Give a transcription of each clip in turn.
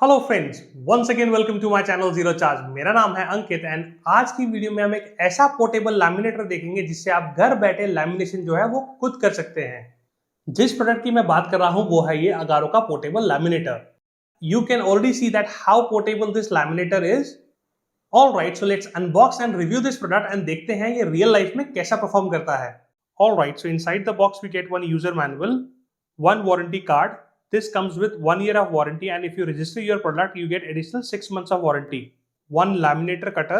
Hello friends, once again welcome to my channel zero charge. मेरा नाम है अंकित and आज की वीडियो में हम एक ऐसा पोर्टेबल लैमिनेटर देखेंगे जिससे आप घर बैठे लैमिनेशन जो है वो खुद कर सकते हैं। जिस प्रोडक्ट की मैं बात कर रहा हूं वो है ये अगारो का portable laminator. You can already see that how portable this laminator is. Alright, so let's unbox and review this product and देखते हैं ये रियल लाइफ में कैसा परफॉर्म करता है। Alright, so inside the box we get one user manual, one warranty card. This comes with 1 year of warranty, and if you register your product you get additional 6 months of warranty. One laminator cutter,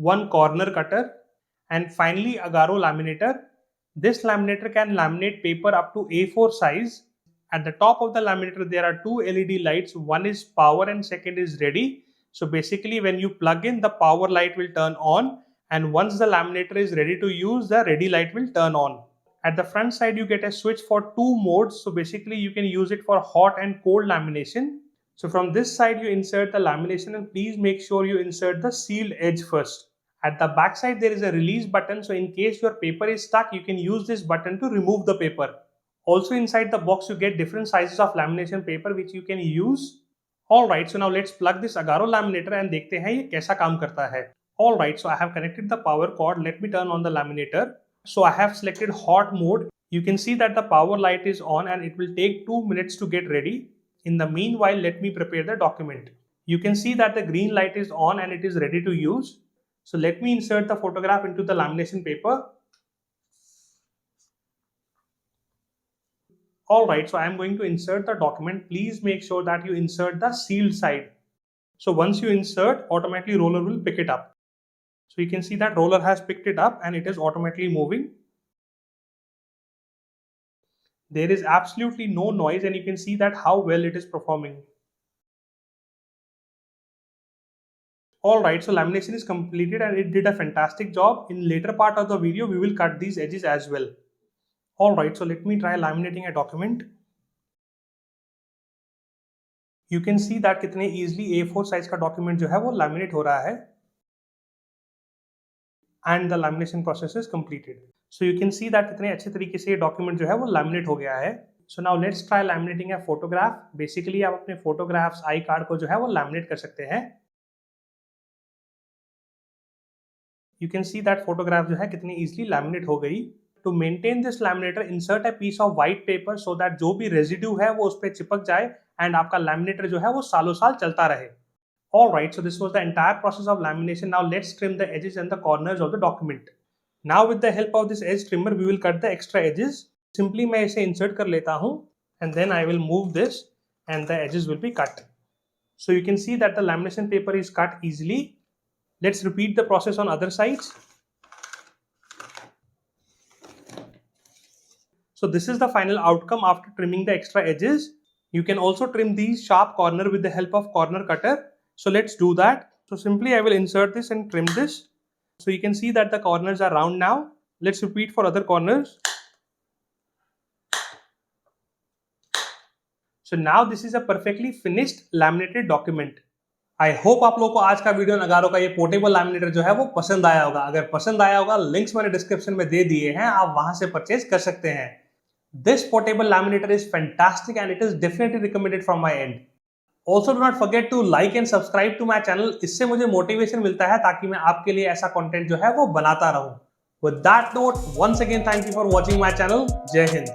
one corner cutter, and finally AGARO laminator. This laminator can laminate paper up to A4 size. At the top of the laminator there are two LED lights. One is power and second is ready. So basically when you plug in, the power light will turn on, and once the laminator is ready to use, the ready light will turn on. At the front side you get a switch for two modes, so basically you can use it for hot and cold lamination. So from this side you insert the lamination, and please make sure you insert the sealed edge first. At the back side there is a release button, so in case your paper is stuck you can use this button to remove the paper. Also inside the box you get different sizes of lamination paper which you can use. Alright, so now let's plug this AGARO laminator and देखते हैं ये कैसा काम करता है. Alright, so I have connected the power cord. Let me turn on the laminator. So I have selected hot mode. You can see that the power light is on and it will take 2 minutes to get ready. In the meanwhile, let me prepare the document. You can see that the green light is on and it is ready to use. So let me insert the photograph into the lamination paper. Alright, so I am going to insert the document. Please make sure that you insert the sealed side. So once you insert, automatically roller will pick it up. So you can see that roller has picked it up and it is automatically moving. There is absolutely no noise and you can see that how well it is performing. Alright, so lamination is completed and it did a fantastic job. In later part of the video, we will cut these edges as well. Alright, so let me try laminating a document. You can see that कितने easily A4 size का document जो है वो laminate हो रहा है. And the lamination process is completed. So you can see that कितने अच्छे तरीके से ये document जो है वो laminate हो गया है. So now let's try laminating a photograph. Basically आप अपने photographs iCard को जो है वो laminate कर सकते हैं. You can see that photograph जो है कितनी easily laminate हो गई. To maintain this laminator, insert a piece of white paper so that जो भी residue है वो उस पे चिपक जाए and आपका laminator जो है वो सालों साल चलता रहे. Alright, so this was the entire process of lamination. Now let's trim the edges and the corners of the document. Now with the help of this edge trimmer, we will cut the extra edges. Simply मैं इसे insert कर लेता हूँ and then I will move this and the edges will be cut. So you can see that the lamination paper is cut easily. Let's repeat the process on other sides. So this is the final outcome after trimming the extra edges. You can also trim these sharp corners with the help of corner cutter. So let's do that. So simply I will insert this and trim this. So you can see that the corners are round now. Let's repeat for other corners. So now this is a perfectly finished laminated document. I hope आप लोगों को आज का video Agaro का ये portable लैमिनेटर जो है वो पसंद आया होगा. अगर पसंद आया होगा, लिंक्स मैंने डिस्क्रिप्शन में दे दिए हैं, आप वहां से परचेज कर सकते हैं. This portable laminator is fantastic and it is definitely recommended from my end. Also do not forget to like and subscribe to my channel. इससे मुझे मोटिवेशन मिलता है ताकि मैं आपके लिए ऐसा कंटेंट जो है वो बनाता रहूं. With that note, once again thank you for watching my channel. जय हिंद.